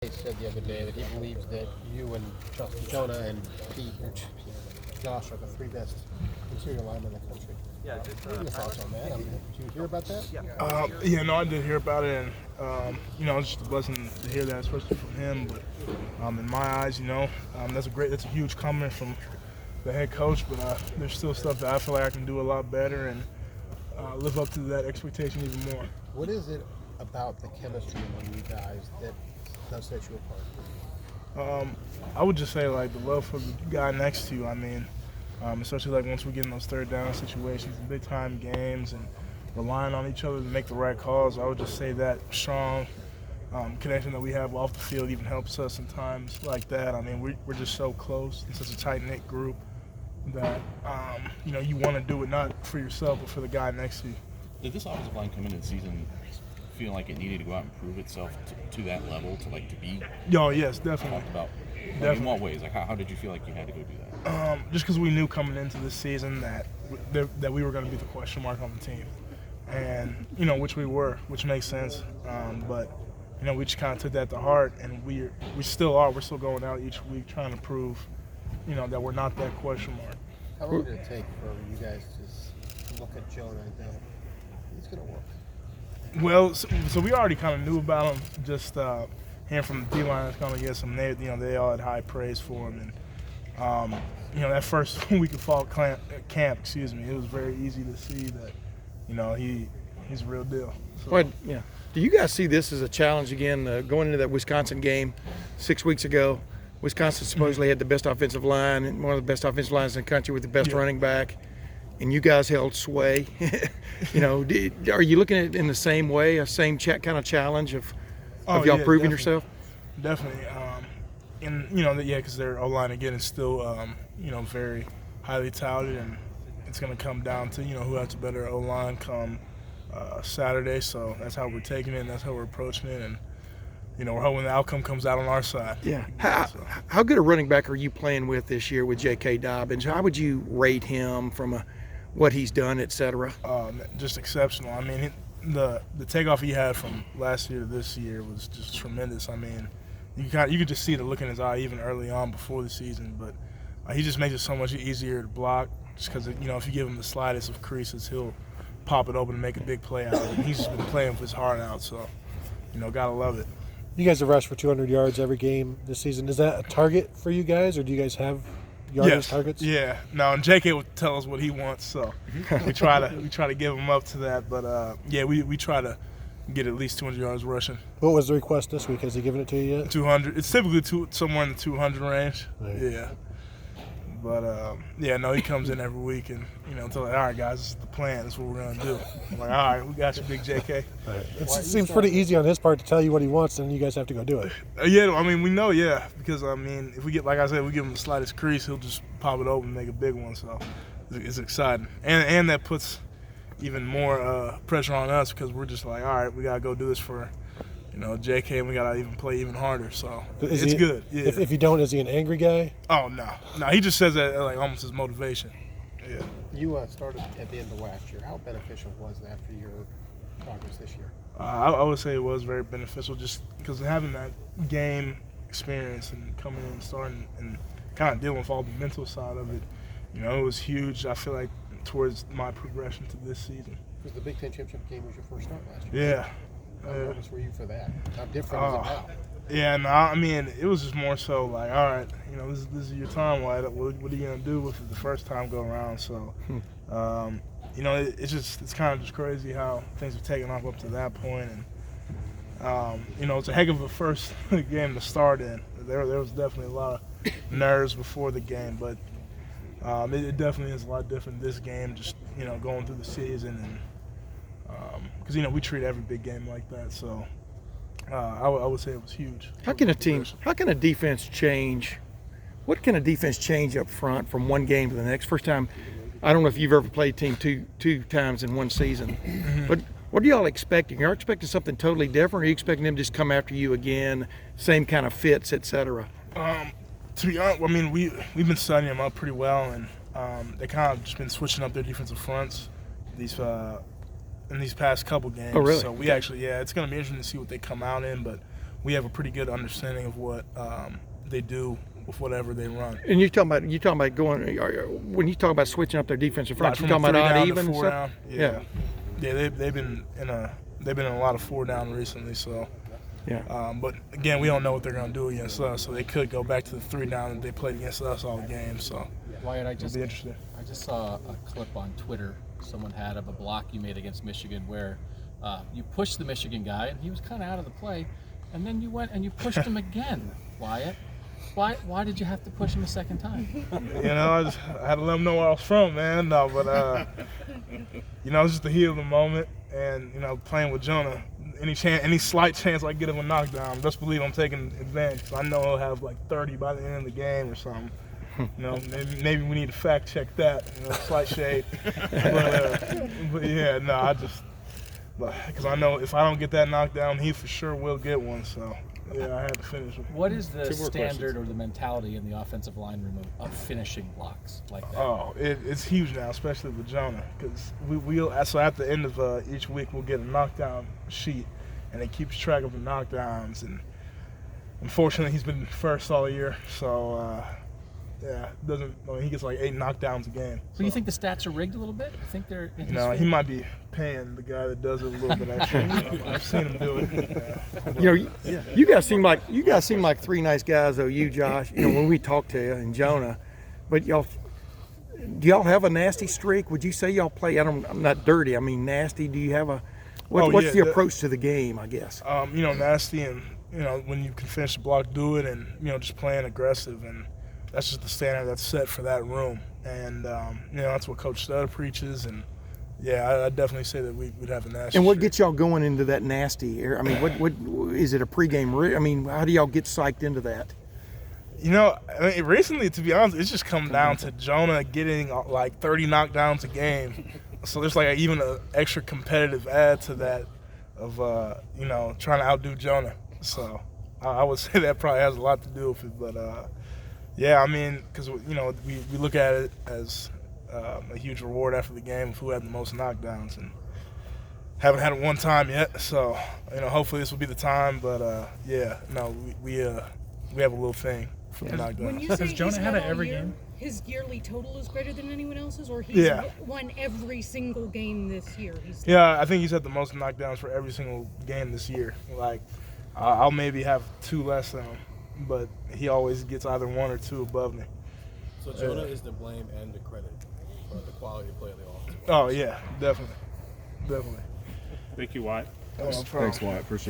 He said the other day that he believes that you and Jonah and Pete and Josh are the three best interior linemen in the country. What are your thoughts on that? Did you hear about that? No, I did hear about it, and it's just a blessing to hear that, especially from him. But in my eyes, that's a huge comment from the head coach. But there's still stuff that I feel like I can do a lot better and live up to that expectation even more. What is it about the chemistry among you guys that does set you apart? I would just say like the love for the guy next to you. Especially like once we get in those third down situations, and big time games, and relying on each other to make the right calls. I would just say that strong connection that we have off the field even helps us in times like that. We're just so close and such a tight knit group that you want to do it not for yourself but for the guy next to you. Did this offensive line come into the season feeling like it needed to go out and prove itself to that level, to be? Oh, yes, definitely. Talked about. Definitely. In what ways? Like, how did you feel like you had to go do that? Just because we knew coming into this season that we were going to be the question mark on the team, and which we were, which makes sense. But we just kind of took that to heart, and we still are. We're still going out each week trying to prove, that we're not that question mark. How long did it take for you guys to look at Jonah and go, he's going to work? Well, so we already kind of knew about him. Just hearing from the D-line that's going to get some. They all had high praise for him, and that first week of fall camp, it was very easy to see that, he's a real deal. So. Well, yeah. Do you guys see this as a challenge again, going into that Wisconsin game 6 weeks ago? Wisconsin supposedly had the best offensive line and one of the best offensive lines in the country with the best running back, and you guys held sway. Are you looking at it in the same way, a same kind of challenge of y'all proving yourself? Definitely. Because their O-line again is still, very highly touted, and it's going to come down to, who has a better O-line come Saturday. So that's how we're taking it, and that's how we're approaching it, and we're hoping the outcome comes out on our side. Yeah. How good a running back are you playing with this year with JK Dobbins? How would you rate him from what he's done, et cetera? Just exceptional. The takeoff he had from last year to this year was just tremendous. You could just see the look in his eye even early on before the season. But he just makes it so much easier to block. Just because if you give him the slightest of creases, he'll pop it open and make a big play out of it. And he's just been playing with his heart out. So gotta love it. You guys have rushed for 200 yards every game this season. Is that a target for you guys, or do you guys have yardage targets? Yeah. No, and JK will tell us what he wants, so we try to give him up to that. But we try to get at least 200 yards rushing. What was the request this week? Has he given it to you yet? 200. It's typically somewhere in the 200 range. Right. Yeah. But he comes in every week and tell all right guys, this is the plan. This is what we're gonna do. I'm like, all right, we got you, big JK. Right. It seems pretty easy on his part to tell you what he wants, and you guys have to go do it. We know, because if we get, like I said, we give him the slightest crease, he'll just pop it open and make a big one. So it's exciting, and that puts even more pressure on us because we're just like, all right, we gotta go do this for JK, and we gotta even play even harder. So it's good. Yeah. If you don't, is he an angry guy? Oh no, he just says that like almost as motivation. Yeah. You started at the end of last year. How beneficial was that for your progress this year? I would say it was very beneficial, just because having that game experience and coming in and starting and kind of dealing with all the mental side of it, it was huge. I feel like towards my progression to this season. Because the Big Ten championship game was your first start last year. Yeah. How nervous were you for that? How different is it now? Yeah, no, it was just more so like, all right, this is your time, Wyatt. What are you gonna do with it the first time go around? So, it's kind of just crazy how things have taken off up to that point, and it's a heck of a first game to start in. There was definitely a lot of nerves before the game, but it definitely is a lot different this game. Just going through the season and. Because we treat every big game like that, so I would say it was huge. How can a defense change? What can a defense change up front from one game to the next? First time, I don't know if you've ever played a team two times in one season, but what are y'all expecting? Are you expecting something totally different? Or are you expecting them to just come after you again, same kind of fits, et cetera? To be honest, we've been studying them up pretty well, and they kind of just been switching up their defensive fronts in these past couple games. Oh, really? So we actually, it's going to be interesting to see what they come out in, but we have a pretty good understanding of what they do with whatever they run. And you're talking about going when you talk about switching up their defensive front. Like You talking about odd, from 3 down to even, and 4 stuff? down? Yeah. They've been in a lot of 4 down recently. So, but again, we don't know what they're going to do against us. So they could go back to the 3 down that they played against us all game. So, Wyatt, I it'll just be interesting. I just saw a clip on Twitter someone had of a block you made against Michigan where you pushed the Michigan guy and he was kind of out of the play, and then you went and you pushed him again, Wyatt. Why did you have to push him a second time? I had to let him know where I was from, man. No, but it's just the heat of the moment, and playing with Jonah. Any slight chance I get him a knockdown, best believe I'm taking advantage. So I know he'll have like 30 by the end of the game or something. Maybe we need to fact check that. Slight shade. But yeah, no, because I know if I don't get that knockdown, he for sure will get one. So yeah, I had to finish it. What is the standard or the mentality in the offensive line room of finishing blocks like that? Oh, it's huge now, especially with Jonah, because so at the end of each week we'll get a knockdown sheet, and it keeps track of the knockdowns. And unfortunately, he's been first all year, so. He gets like 8 knockdowns a game. So you think the stats are rigged a little bit? You think they're in his No, he favor? might be paying the guy that does it a little bit extra. I've seen him do it. You guys seem like 3 nice guys, though. You, Josh, when we talk to you, and Jonah, but do y'all have a nasty streak? Would you say y'all play? I'm not dirty. I mean nasty. Do you have what's the approach to the game? I guess. Nasty, and when you can finish the block, do it, and just playing aggressive, and that's just the standard that's set for that room. And that's what Coach Stud preaches. And yeah, I'd definitely say that we'd have a nasty. And what streak. gets y'all going into that nasty? I mean, what is it a pregame? I mean, how do y'all get psyched into that? Recently, to be honest, it's just come down to Jonah getting like 30 knockdowns a game. So there's like even an extra competitive add to that of trying to outdo Jonah. So I would say that probably has a lot to do with it. But yeah, I mean, because we look at it as a huge reward after the game of who had the most knockdowns, and haven't had it one time yet. So hopefully this will be the time. But we have a little thing for the knockdowns. When you say Has Jonah he's had won it all every year, game? his yearly total is greater than anyone else's, or he's Yeah. won every single game this year? Yeah, I think he's had the most knockdowns for every single game this year. Like, I'll maybe have 2 less than him, but he always gets either 1 or 2 above me. So Jonah is the blame and the credit for the quality of play of the offense. Oh yeah, definitely. Thank you, Wyatt. No problem. Thanks, Wyatt. Appreciate it.